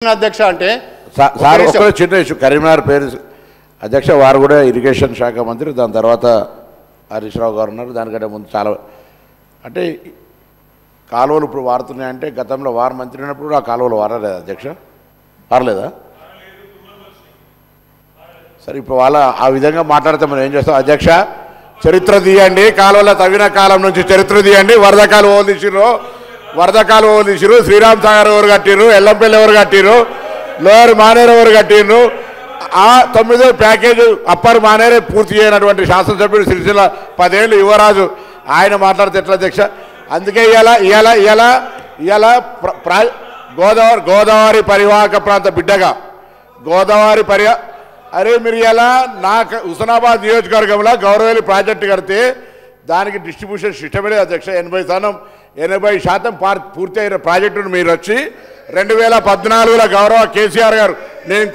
అధ్యక్ష అంటే సార్ ఒక్క చిన్న ఇష్యూ కరీంనగర్ పేరు అధ్యక్ష వారు కూడా ఇరిగేషన్ శాఖ మంత్రి దాని తర్వాత హరీష్ రావు గారు ఉన్నారు దానికంటే ముందు చాలా అంటే కాలువలు ఇప్పుడు వారుతున్నాయంటే గతంలో వారు మంత్రి ఉన్నప్పుడు ఆ కాలువలు వారలేదా అధ్యక్ష వారలేదా సరే ఇప్పుడు వాళ్ళ ఆ విధంగా మాట్లాడితే మనం ఏం చేస్తాం అధ్యక్ష చరిత్ర తీయండి కాలువల తవ్విన కాలం నుంచి చరిత్ర తీయండి వరద కాలువ తీసిరు శ్రీరామ్ సాగర్ ఎవరు కట్టిరు ఎల్లంపల్లి ఎవరు కట్టిరు లోయర్ మానేరు ఎవరు కట్టిరు ఆ 9వ ప్యాకేజ్ అప్పర్ మానేరే పూర్తి చేయనటువంటి శాసనసభ్యుడు సిరిసిల్ల 10 ఏళ్ళు యువరాజు ఆయన మాట్లాడితే ఎట్లా అధ్యక్ష అందుకే ఇవాళ గోదావరి పరివాహక ప్రాంత బిడ్డగా గోదావరి అరే మీరు ఇలా నాకు హుస్నాబాద్ నియోజకవర్గంలో గౌరవేలి ప్రాజెక్టు కడితే దానికి డిస్ట్రిబ్యూషన్ సిస్టమే లేదు అధ్యక్ష 80% పూర్తి అయిన ప్రాజెక్టును మీరు వచ్చి 2014లో గౌరవ కేసీఆర్ గారు నేను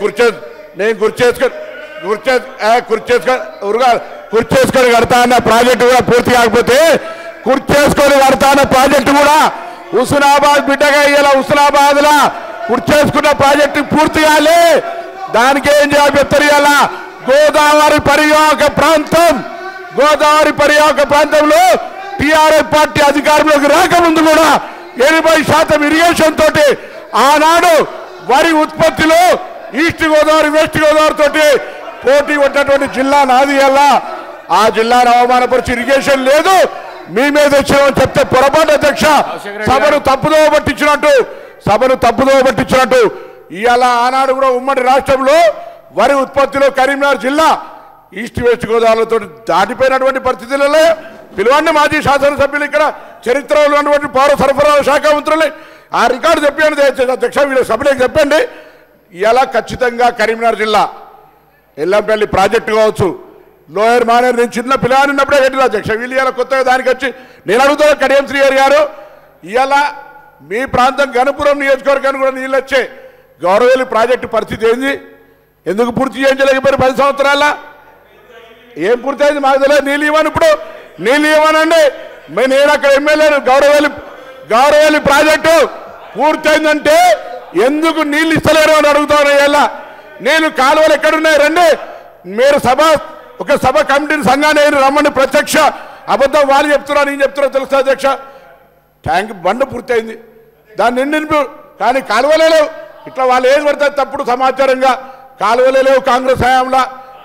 కుర్చేసుకొని కడతా అన్న ప్రాజెక్టు కూడా పూర్తి కాకపోతే కుర్చేసుకొని కడతా అన్న ప్రాజెక్టు కూడా హుస్నాబాద్ బిడ్డగా ఇలా హుస్నాబాద్లో కుర్చేసుకున్న ప్రాజెక్టు పూర్తి కాలే దానికి ఏం చేయాలి చెప్తారు ఇలా గోదావరి పరివాహక ప్రాంతంలో టీఆర్ఎస్ పార్టీ అధికారంలోకి రాకముందు కూడా 80% ఇరిగేషన్ తోటి ఆనాడు వరి ఉత్పత్తిలో ఈస్ట్ గోదావరి వెస్ట్ గోదావరి తోటి పోటీ ఉన్నటువంటి జిల్లా నాది అలా ఆ జిల్లాను అవమానపరిచి ఇరిగేషన్ లేదు మీ మీద వచ్చినామని చెప్తే పొరపాటు అధ్యక్ష సభను తప్పుదోవ పట్టించినట్టు ఇవాళ ఆనాడు కూడా ఉమ్మడి రాష్ట్రంలో వరి ఉత్పత్తిలో కరీంనగర్ జిల్లా ఈస్ట్ వెస్ట్ గోదావరితో దాటిపోయినటువంటి పరిస్థితులలో పిలువండి మాజీ శాసనసభ్యులు ఇక్కడ చరిత్రలో ఉన్నటువంటి పౌర సరఫరాల శాఖ మంత్రులు ఆ రికార్డు చెప్పండి అధ్యక్ష వీళ్ళ సభ్యులకు చెప్పండి ఇలా ఖచ్చితంగా కరీంనగర్ జిల్లా ఎల్లంపల్లి ప్రాజెక్టు కావచ్చు లోయర్ మానేరు నేను చిన్న పిల్లవాడిని ఉన్నప్పుడే కట్టిన అధ్యక్ష వీళ్ళు ఇలా కొత్తగా దానికి వచ్చి నేను అడుగుతున్నా కడియం శ్రీహరి గారు ఇలా మీ ప్రాంతం గణపురం నియోజకవర్గానికి కూడా నీళ్ళు వచ్చే గౌరవేలి ప్రాజెక్టు పరిస్థితి ఏంది ఎందుకు పూర్తి చేయించలేకపోయారు 10 సంవత్సరాల ఏం పూర్తయింది మాకు తెలియదు నీళ్ళు ఇవ్వను ఇప్పుడు నీళ్ళు ఇవ్వనండి నేను అక్కడ ఎమ్మెల్యేను గౌరవేలి ప్రాజెక్టు పూర్తయిందంటే ఎందుకు నీళ్ళు ఇస్తలేరు అని అడుగుతాను ఇలా నేను కాలువలు ఎక్కడున్నాయి రండి మీరు ఒక సభ కమిటీని సంఘాన్ని రమ్మని ప్రత్యక్ష అబద్ధం వాళ్ళు చెప్తున్నారు నేను చెప్తున్నా తెలుస్తా అధ్యక్ష ట్యాంక్ బండ పూర్తయింది దాన్ని నింపు కానీ కాలువలే లేవు ఇట్లా వాళ్ళు ఏది పడతారు తప్పుడు సమాచారంగా కాలువలే లేవు కాంగ్రెస్ హయాంలో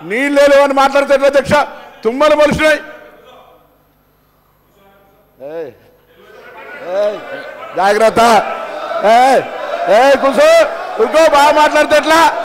నీళ్ళే లేవు అని మాట్లాడితే అధ్యక్ష తుమ్మలు మలిసినాయి జాగ్రత్త కూర్చో బాగా మాట్లాడితే ఎట్లా